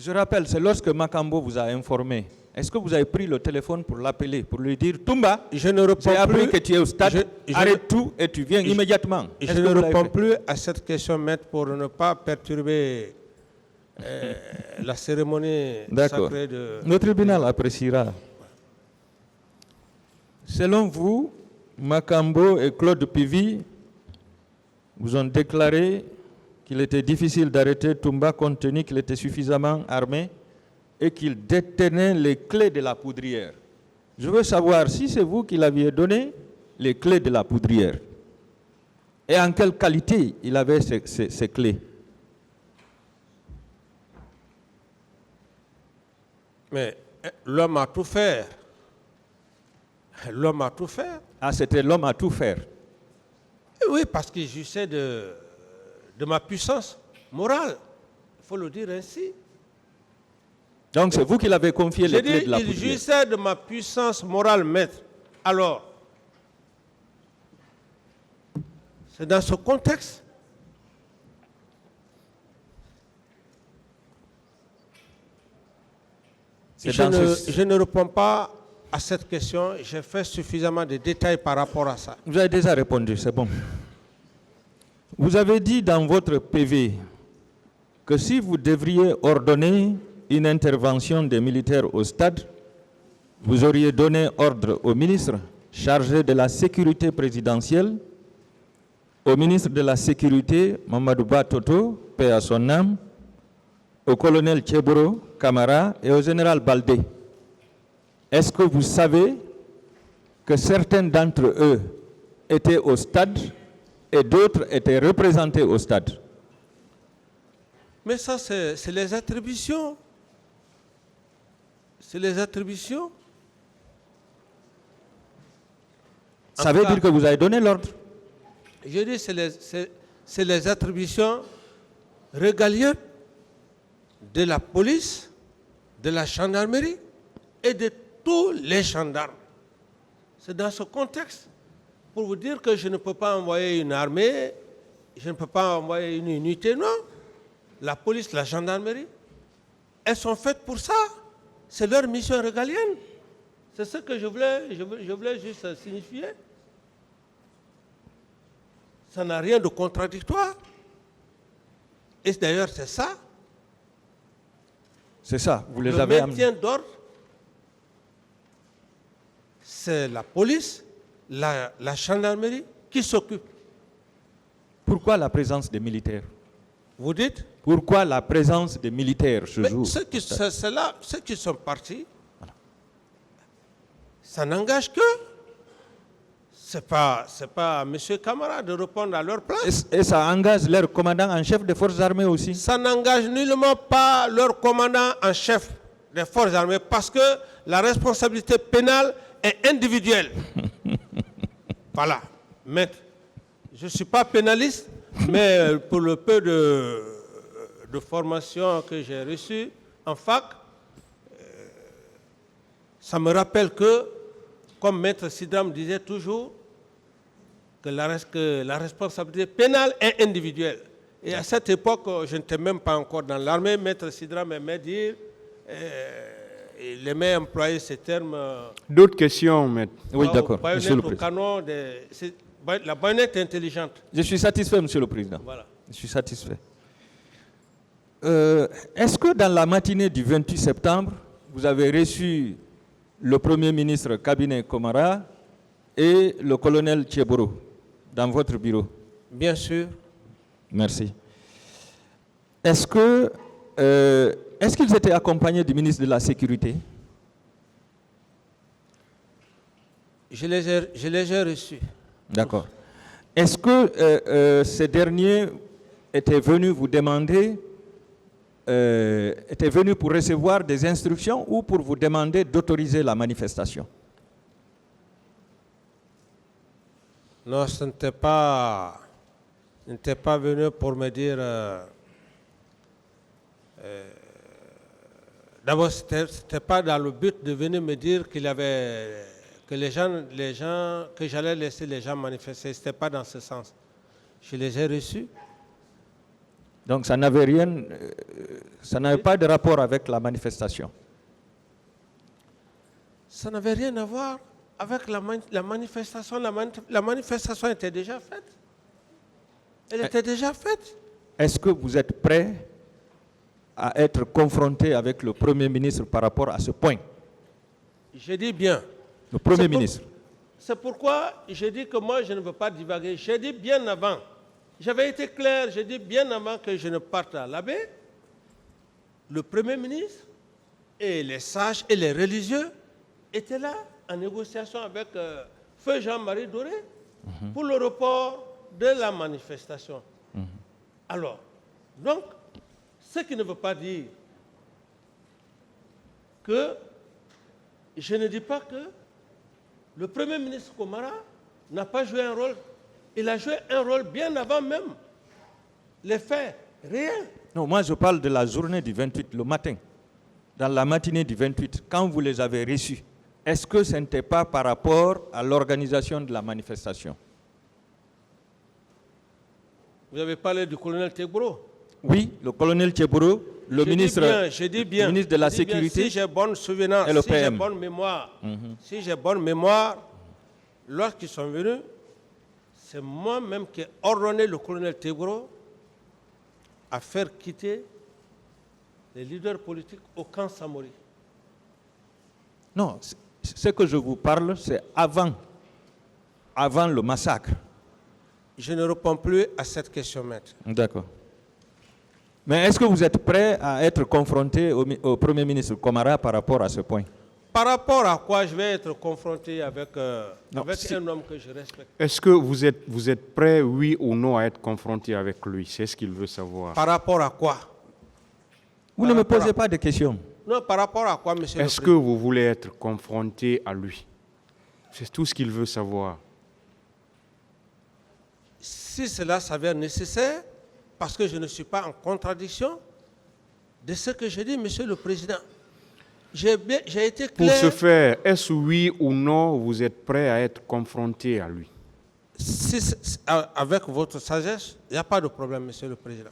Je rappelle, c'est lorsque Makambo vous a informé. Est-ce que vous avez pris le téléphone pour l'appeler, pour lui dire Toumba, j'ai appris que tu es au stade, arrête tout et tu viens immédiatement. Je ne réponds plus à cette question, maître, pour ne pas perturber la cérémonie sacrée de... Le tribunal appréciera. Selon vous, Makambo et Claude Pivi vous ont déclaré qu'il était difficile d'arrêter Toumba compte tenu qu'il était suffisamment armé et qu'il détenait les clés de la poudrière. Je veux savoir si c'est vous qui l'aviez donné les clés de la poudrière et en quelle qualité il avait ces clés. Mais l'homme a tout fait. L'homme a tout fait. Ah, c'était l'homme à tout faire. Oui, parce qu'il jouissait de ma puissance morale. Il faut le dire ainsi. Donc c'est vous qui l'avez confié les clés de la poudrière. Il jouissait de ma puissance morale, maître. Alors, c'est dans ce contexte je ne réponds pas à cette question. J'ai fait suffisamment de détails par rapport à ça. Vous avez déjà répondu, c'est bon. Vous avez dit dans votre PV que si vous devriez ordonner une intervention des militaires au stade, vous auriez donné ordre au ministre chargé de la sécurité présidentielle, au ministre de la Sécurité, Mamadou Ba Toto, paix à son âme, au colonel Tcheboro Camara et au général Baldé. Est-ce que vous savez que certains d'entre eux étaient au stade et d'autres étaient représentés au stade? Mais ça, c'est les attributions. C'est les attributions. Ça veut dire que vous avez donné l'ordre? Je dis c'est les attributions régaliennes de la police, de la gendarmerie et de tous les gendarmes. C'est dans ce contexte pour vous dire que je ne peux pas envoyer une armée, je ne peux pas envoyer une unité, non. La police, la gendarmerie, elles sont faites pour ça. C'est leur mission régalienne. C'est ce que je voulais juste signifier. Ça n'a rien de contradictoire. Et d'ailleurs, c'est ça. C'est ça, vous les avez amenés. Le maintien d'ordre, c'est la police, la gendarmerie qui s'occupe. Pourquoi la présence des militaires? Vous dites? Pourquoi la présence des militaires ce jour? Ceux qui sont partis, voilà. Ça n'engage que. C'est pas à M. Camara de répondre à leur place. Et ça engage leur commandant en chef des forces armées aussi? Ça n'engage nullement pas leur commandant en chef des forces armées parce que la responsabilité pénale est individuelle. Voilà. Maître, je ne suis pas pénaliste, mais pour le peu de formation que j'ai reçue en fac, ça me rappelle que, comme Maître Sidram disait toujours, que la responsabilité pénale est individuelle. Et à cette époque, je n'étais même pas encore dans l'armée. Maître Sidram aimait dire, il aimait employer ces termes. D'autres questions, Maître? Oui, d'accord. Monsieur le Président. La baïonnette intelligente. Je suis satisfait, Monsieur le Président. Voilà. Je suis satisfait. Est-ce que dans la matinée du 28 septembre, vous avez reçu le Premier ministre Cabinet Komara et le colonel Tcheboro dans votre bureau? Bien sûr. Merci. Est-ce qu'ils étaient accompagnés du ministre de la Sécurité? Je les ai reçus. D'accord. Est-ce que ces derniers étaient venus vous demander, étaient venus pour recevoir des instructions ou pour vous demander d'autoriser la manifestation? Non, ce n'était pas venu pour me dire... D'abord, ce n'était pas dans le but de venir me dire qu'il y avait... que que j'allais laisser les gens manifester. Ce n'était pas dans ce sens. Je les ai reçus. Donc ça n'avait rien, ça n'avait pas de rapport avec la manifestation. Ça n'avait rien à voir avec la manifestation. La manifestation était déjà faite. Elle était déjà faite. Est-ce que vous êtes prêt à être confronté avec le Premier ministre par rapport à ce point? Je dis bien. Le Premier ministre. C'est pourquoi j'ai dit que moi, je ne veux pas divaguer. J'ai dit bien avant. J'avais été clair, j'ai dit bien avant que je ne parte à la baie, le Premier ministre et les sages et les religieux étaient là en négociation avec Feu Jean-Marie Doré pour le report de la manifestation. Alors, donc, ce qui ne veut pas dire que je ne dis pas que le Premier ministre Komara n'a pas joué un rôle. Il a joué un rôle bien avant même les faits réels. Non, moi je parle de la journée du 28, le matin. Dans la matinée du 28, quand vous les avez reçus, est-ce que ce n'était pas par rapport à l'organisation de la manifestation? Vous avez parlé du colonel Tegboro. Oui, le colonel Tcheboro, le ministre de la Sécurité, si j'ai bonne souvenance, et le si j'ai PM. bonne mémoire, si j'ai bonne mémoire, lorsqu'ils sont venus, c'est moi-même qui ai ordonné le colonel Tegboro à faire quitter les leaders politiques au camp Samori. Non, ce que je vous parle, c'est avant le massacre. Je ne réponds plus à cette question, maître. D'accord. Mais est-ce que vous êtes prêt à être confronté au Premier ministre Komara par rapport à ce point? Par rapport à quoi je vais être confronté avec un homme que je respecte? Est-ce que vous êtes prêt, oui ou non, à être confronté avec lui? C'est ce qu'il veut savoir. Par rapport à quoi? Vous ne me posez pas de questions. Non, par rapport à quoi, monsieur le Est-ce que Président? vous voulez être confronté à lui? C'est tout ce qu'il veut savoir. Si cela s'avère nécessaire, parce que je ne suis pas en contradiction de ce que je dis, monsieur le Président. J'ai été clair. Pour ce faire, est-ce oui ou non, vous êtes prêt à être confronté à lui? Avec votre sagesse, il n'y a pas de problème, monsieur le Président.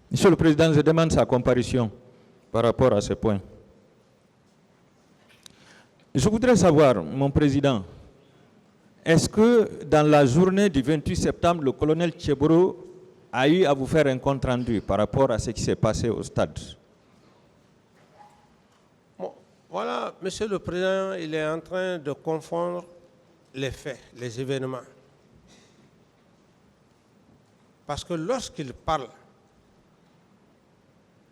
Monsieur le Président, je demande sa comparution par rapport à ce point. Je voudrais savoir, mon Président, est-ce que dans la journée du 28 septembre, le colonel Tcheboro a eu à vous faire un compte rendu par rapport à ce qui s'est passé au stade? Bon, voilà, monsieur le Président, il est en train de confondre les faits, les événements. Parce que lorsqu'il parle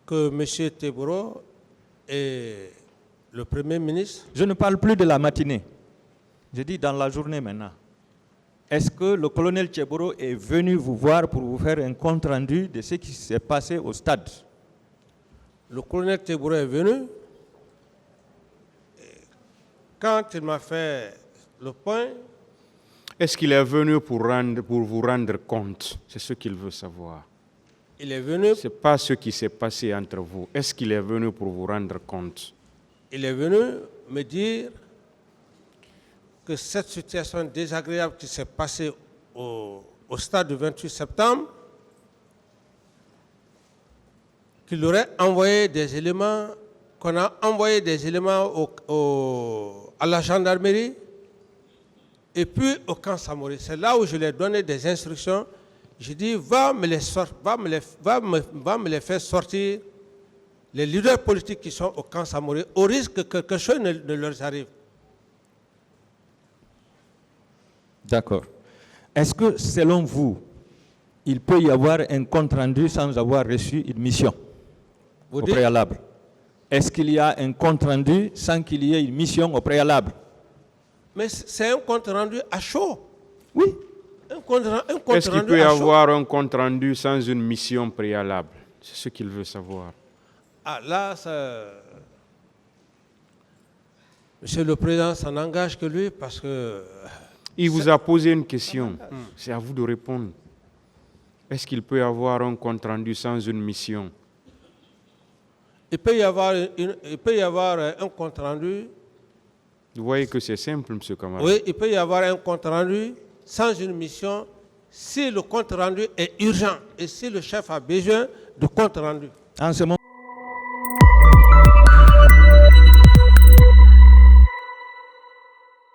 que M. Teboro est le Premier ministre... Je ne parle plus de la matinée. Je dis dans la journée maintenant. Est-ce que le colonel Tcheboro est venu vous voir pour vous faire un compte rendu de ce qui s'est passé au stade? Le colonel Teboro est venu. Quand il m'a fait le point... Est-ce qu'il est venu pour vous rendre compte? C'est ce qu'il veut savoir. Il est venu... Ce n'est pas ce qui s'est passé entre vous. Est-ce qu'il est venu pour vous rendre compte? Il est venu me dire que cette situation désagréable qui s'est passée au stade du 28 septembre, qu'il aurait envoyé des éléments, qu'on a envoyé des éléments à la gendarmerie et puis au camp Samori. C'est là où je lui ai donné des instructions. J'ai dit, va me les faire sortir, les leaders politiques qui sont au camp Samori, au risque que quelque chose ne leur arrive. D'accord. Est-ce que, selon vous, il peut y avoir un compte rendu sans avoir reçu une mission au préalable? Est-ce qu'il y a un compte rendu sans qu'il y ait une mission au préalable? Mais c'est un compte rendu à chaud. Oui. Est-ce qu'il peut y avoir un compte rendu sans une mission préalable? C'est ce qu'il veut savoir. Ah, là, ça... Monsieur le Président, ça n'engage que lui parce que... Il vous a posé une question. C'est à vous de répondre. Est-ce qu'il peut y avoir un compte rendu sans une mission? Il peut y avoir un compte rendu. Vous voyez que c'est simple, M. Kamara. Oui, il peut y avoir un compte rendu sans une mission si le compte rendu est urgent et si le chef a besoin de compte rendu. En ce moment,